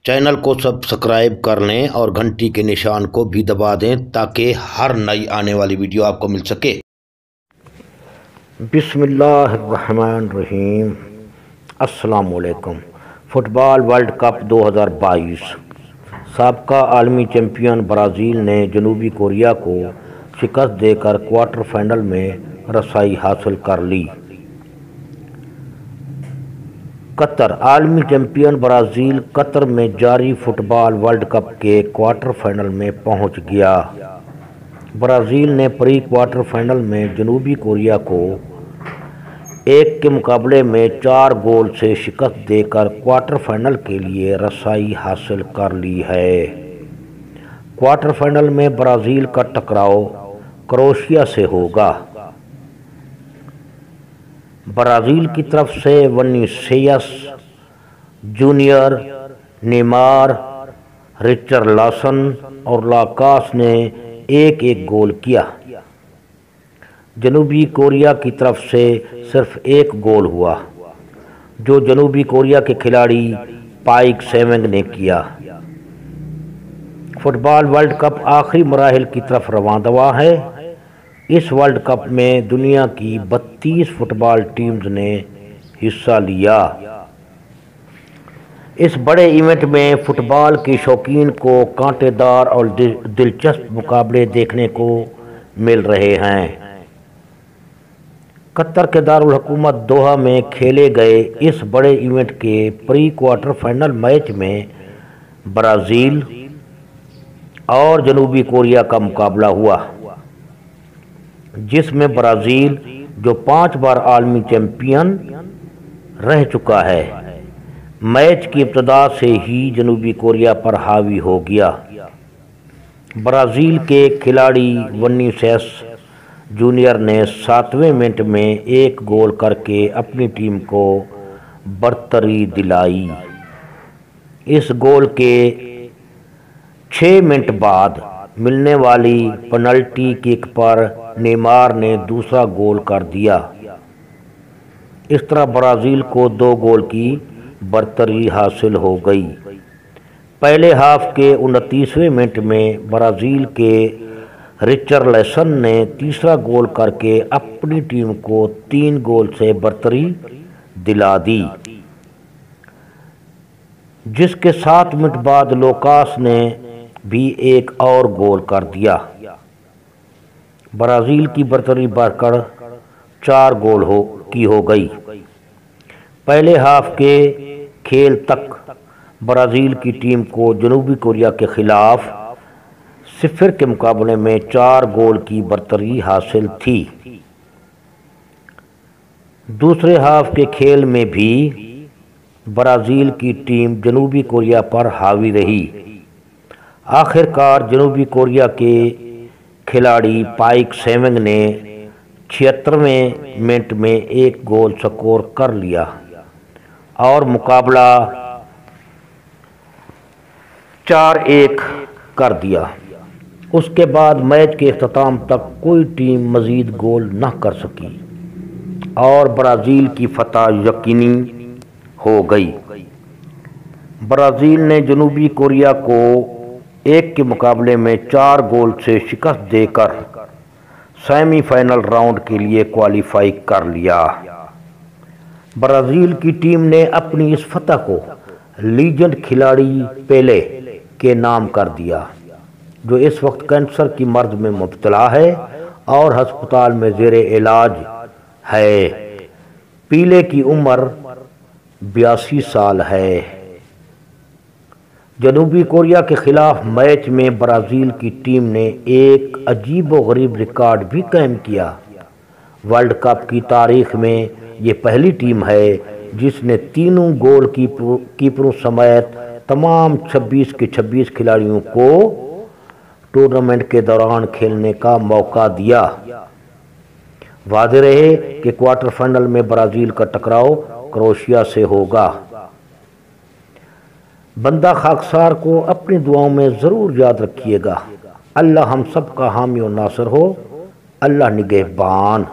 Channel को subscribe कर लें और घंटी के निशान को भी दबा दें ताकि हर नई आने वाली वीडियो आपको मिल सके। बिस्मिल्लाहिर्रहमानिर्रहीम। अस्सलाम वालेकुम। फुटबॉल वर्ल्ड कप 2022 साबका आलमी चैम्पियन ब्राज़ील ने जनूबी कोरिया को शिकस्त देकर क्वार्टर फाइनल में रसाई हासिल कर ली। कतर आलमी चैम्पियन ब्राज़ील कतर में जारी फुटबॉल वर्ल्ड कप के क्वार्टर फाइनल में पहुंच गया। ब्राज़ील ने प्री क्वार्टर फाइनल में जनूबी कोरिया को 1 के मुकाबले में 4 गोल से शिकस्त देकर क्वार्टर फाइनल के लिए रसाई हासिल कर ली है। क्वार्टर फाइनल में ब्राज़ील का टकराव क्रोएशिया से होगा। ब्राज़ील की तरफ से विनीसियस जूनियर, नेमार, रिचर्लिसन और लाकास ने एक गोल किया। जनूबी कोरिया की तरफ से सिर्फ 1 गोल हुआ जो जनूबी कोरिया के खिलाड़ी पाइक सेवेंग ने किया। फुटबॉल वर्ल्ड कप आखिरी मराहिल की तरफ रवां है। इस वर्ल्ड कप में दुनिया की 32 फुटबॉल टीम्स ने हिस्सा लिया। इस बड़े इवेंट में फुटबॉल के शौकीन को कांटेदार और दिलचस्प मुकाबले देखने को मिल रहे हैं। कतर के दारुल हुकूमत दोहा में खेले गए इस बड़े इवेंट के प्री क्वार्टर फाइनल मैच में ब्राज़ील और जनूबी कोरिया का मुकाबला हुआ, जिसमें ब्राज़ील जो 5 बार आलमी चैंपियन रह चुका है, मैच की इब्तिदा से ही जनूबी कोरिया पर हावी हो गया। ब्राज़ील के खिलाड़ी विनीसियस जूनियर ने 7वें मिनट में 1 गोल करके अपनी टीम को बढ़तरी दिलाई। इस गोल के 6 मिनट बाद मिलने वाली पेनल्टी किक पर नेमार ने दूसरा गोल कर दिया। इस तरह ब्राज़ील को 2 गोल की बढ़तरी हासिल हो गई। पहले हाफ के 29वें मिनट में ब्राज़ील के रिचर्लिसन ने तीसरा गोल करके अपनी टीम को 3 गोल से बढ़तरी दिला दी, जिसके 7 मिनट बाद लोकास ने भी 1 और गोल कर दिया। ब्राज़ील की बढ़तरी बढ़कर 4 गोल हो गई। पहले हाफ के खेल तक ब्राज़ील की टीम को जनूबी कोरिया के खिलाफ 0 के मुकाबले में 4 गोल की बढ़तरी हासिल थी। दूसरे हाफ के खेल में भी ब्राज़ील की टीम जनूबी कोरिया पर हावी रही। आखिरकार जनूबी कोरिया के खिलाड़ी पाइक सेवेंग ने 76वें मिनट में 1 गोल स्कोर कर लिया और मुकाबला 4-1 कर दिया। उसके बाद मैच के इख्तिताम तक कोई टीम मज़ीद गोल न कर सकी और ब्राज़ील की फतह यकीनी हो गई। ब्राज़ील ने जनूबी कोरिया को 1 के मुकाबले में 4 गोल से शिकस्त देकर सेमीफाइनल राउंड के लिए क्वालिफाई कर लिया। ब्राज़ील की टीम ने अपनी इस फतह को लीजेंड खिलाड़ी पेले के नाम कर दिया, जो इस वक्त कैंसर की मर्ज में मुब्तला है और अस्पताल में ज़ेरे इलाज है। पेले की उम्र 82 साल है। जनूबी कोरिया के खिलाफ मैच में ब्राज़ील की टीम ने एक अजीबोगरीब रिकॉर्ड भी कायम किया। वर्ल्ड कप की तारीख में ये पहली टीम है जिसने तीनों गोल कीपरों समेत तमाम 26 के 26 खिलाड़ियों को टूर्नामेंट के दौरान खेलने का मौका दिया। वादे रहे कि क्वार्टर फाइनल में ब्राज़ील का टकराव क्रोएशिया से होगा। बंदा खाकसार को अपनी दुआओं में ज़रूर याद रखिएगा। अल्लाह हम सब का हामी और नासर हो। अल्लाह निगहबान।